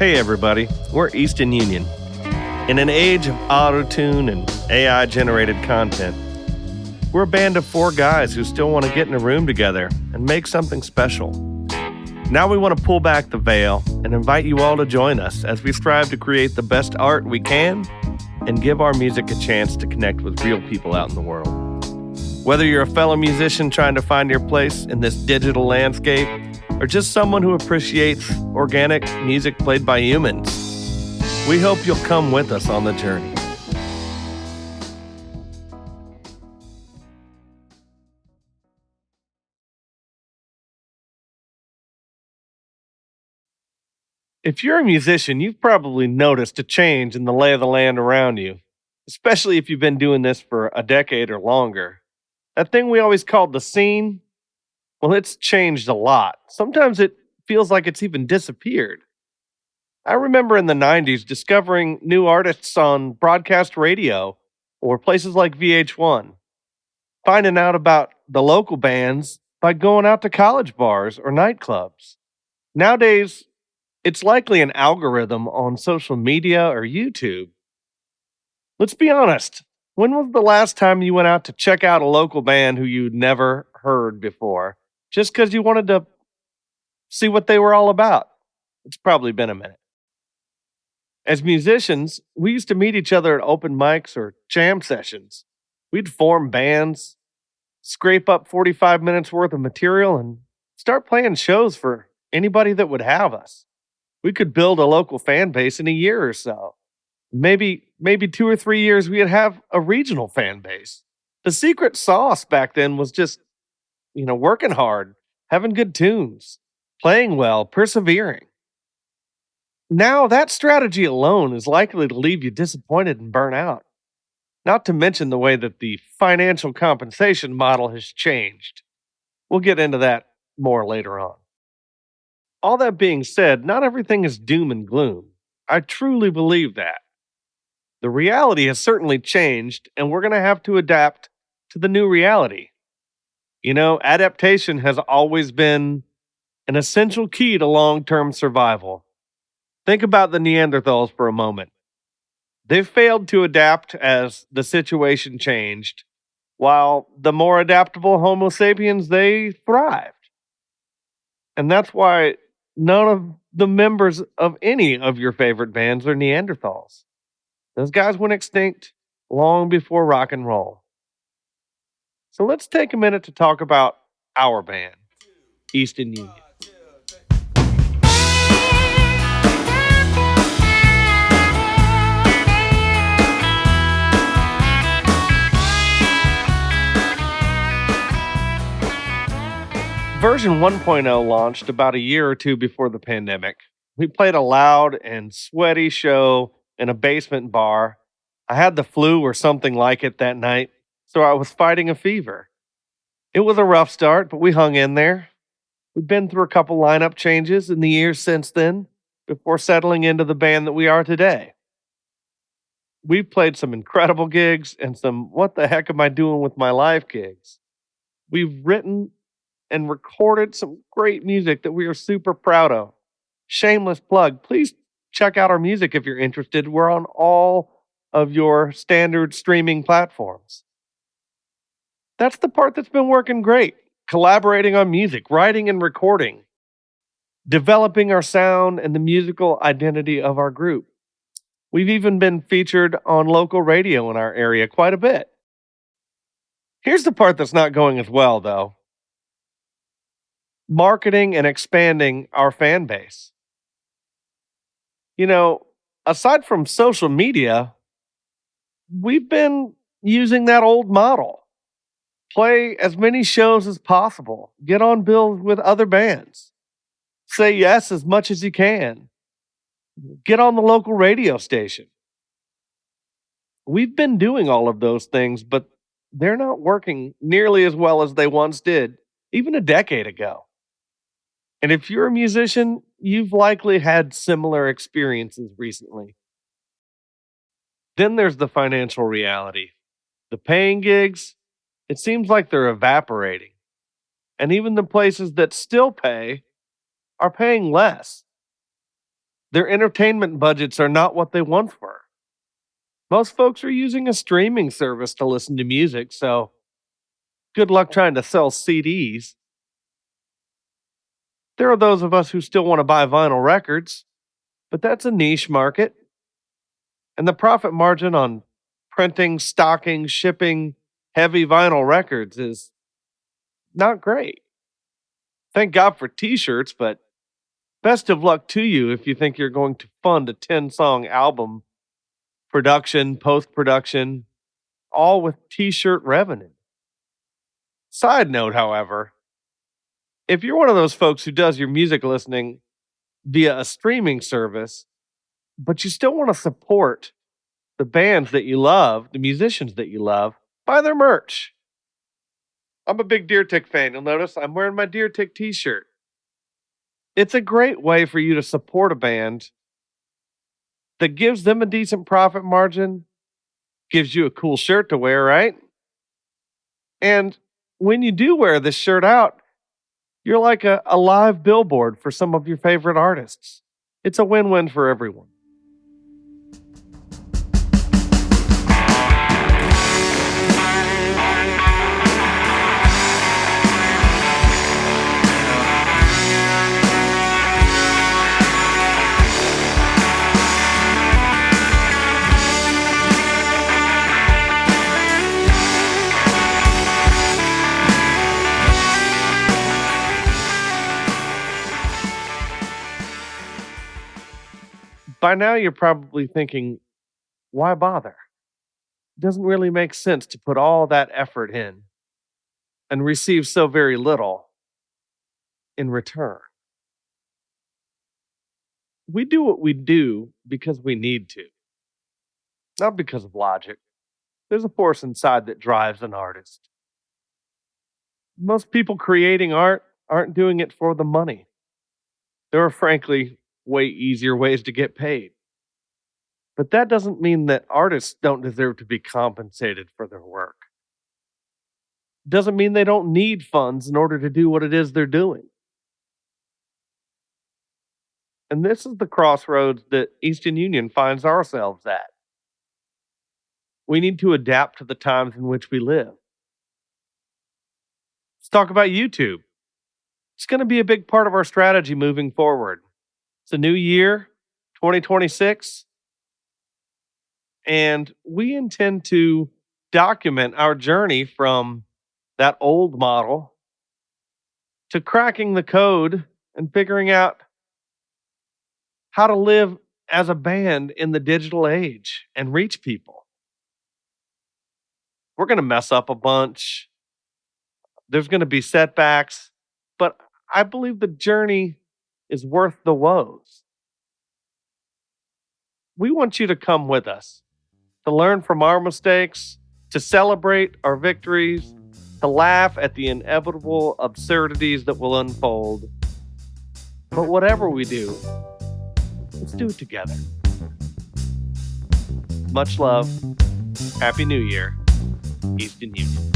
Hey everybody, we're Easton Union. In an age of auto-tune and AI-generated content, we're a band of 4 guys who still want to get in a room together and make something special. Now we want to pull back the veil and invite you all to join us as we strive to create the best art we can and give our music a chance to connect with real people out in the world. Whether you're a fellow musician trying to find your place in this digital landscape, or just someone who appreciates organic music played by humans, we hope you'll come with us on the journey. If you're a musician, you've probably noticed a change in the lay of the land around you, especially if you've been doing this for a decade or longer. That thing we always called the scene, well, it's changed a lot. Sometimes it feels like it's even disappeared. I remember in the 90s discovering new artists on broadcast radio or places like VH1, finding out about the local bands by going out to college bars or nightclubs. Nowadays, it's likely an algorithm on social media or YouTube. Let's be honest. When was the last time you went out to check out a local band who you'd never heard before, just because you wanted to see what they were all about? It's probably been a minute. As musicians, we used to meet each other at open mics or jam sessions. We'd form bands, scrape up 45 minutes worth of material, and start playing shows for anybody that would have us. We could build a local fan base in a year or so. Maybe 2 or 3 years we'd have a regional fan base. The secret sauce back then was just, working hard, having good tunes, playing well, persevering. Now that strategy alone is likely to leave you disappointed and burn out. Not to mention the way that the financial compensation model has changed. We'll get into that more later on. All that being said, not everything is doom and gloom. I truly believe that. The reality has certainly changed, and we're going to have to adapt to the new reality. Adaptation has always been an essential key to long-term survival. Think about the Neanderthals for a moment. They failed to adapt as the situation changed, while the more adaptable Homo sapiens, they thrived. And that's why none of the members of any of your favorite bands are Neanderthals. Those guys went extinct long before rock and roll. So let's take a minute to talk about our band, Easton Union. Version 1.0 launched about a year or two before the pandemic. We played a loud and sweaty show in a basement bar. I had the flu or something like it that night, so I was fighting a fever. It was a rough start, but we hung in there. We've been through a couple lineup changes in the years since then, before settling into the band that we are today. We've played some incredible gigs and some what the heck am I doing with my life gigs. We've written and recorded some great music that we are super proud of. Shameless plug. Please check out our music if you're interested. We're on all of your standard streaming platforms. That's the part that's been working great. Collaborating on music, writing and recording, developing our sound and the musical identity of our group. We've even been featured on local radio in our area quite a bit. Here's the part that's not going as well, though. Marketing and expanding our fan base. Aside from social media, we've been using that old model. Play as many shows as possible. Get on bills with other bands. Say yes as much as you can. Get on the local radio station. We've been doing all of those things, but they're not working nearly as well as they once did, even a decade ago. And if you're a musician, you've likely had similar experiences recently. Then there's the financial reality. The paying gigs, it seems like they're evaporating. And even the places that still pay are paying less. Their entertainment budgets are not what they once were. Most folks are using a streaming service to listen to music, so good luck trying to sell CDs. There are those of us who still want to buy vinyl records, but that's a niche market, and the profit margin on printing, stocking, shipping heavy vinyl records is not great. Thank God for t shirts, but best of luck to you if you think you're going to fund a 10-song album, production, post production, all with t shirt revenue. Side note, however, if you're one of those folks who does your music listening via a streaming service, but you still want to support the bands that you love, the musicians that you love, buy their merch. I'm a big Deer Tick fan. You'll notice I'm wearing my Deer Tick t-shirt. It's a great way for you to support a band that gives them a decent profit margin, gives you a cool shirt to wear, right? And when you do wear this shirt out, you're like a live billboard for some of your favorite artists. It's a win-win for everyone. By now, you're probably thinking, why bother? It doesn't really make sense to put all that effort in and receive so very little in return. We do what we do because we need to, not because of logic. There's a force inside that drives an artist. Most people creating art aren't doing it for the money. There are, frankly, way easier ways to get paid. But that doesn't mean that artists don't deserve to be compensated for their work. Doesn't mean they don't need funds in order to do what it is they're doing. And this is the crossroads that Eastern Union finds ourselves at. We need to adapt to the times in which we live. Let's talk about YouTube. It's going to be a big part of our strategy moving forward. It's a new year, 2026, and we intend to document our journey from that old model to cracking the code and figuring out how to live as a band in the digital age and reach people. We're going to mess up a bunch. There's going to be setbacks, but I believe the journey is worth the woes. We want you to come with us, to learn from our mistakes, to celebrate our victories, to laugh at the inevitable absurdities that will unfold. But whatever we do, let's do it together. Much love. Happy New Year, Eastern Union.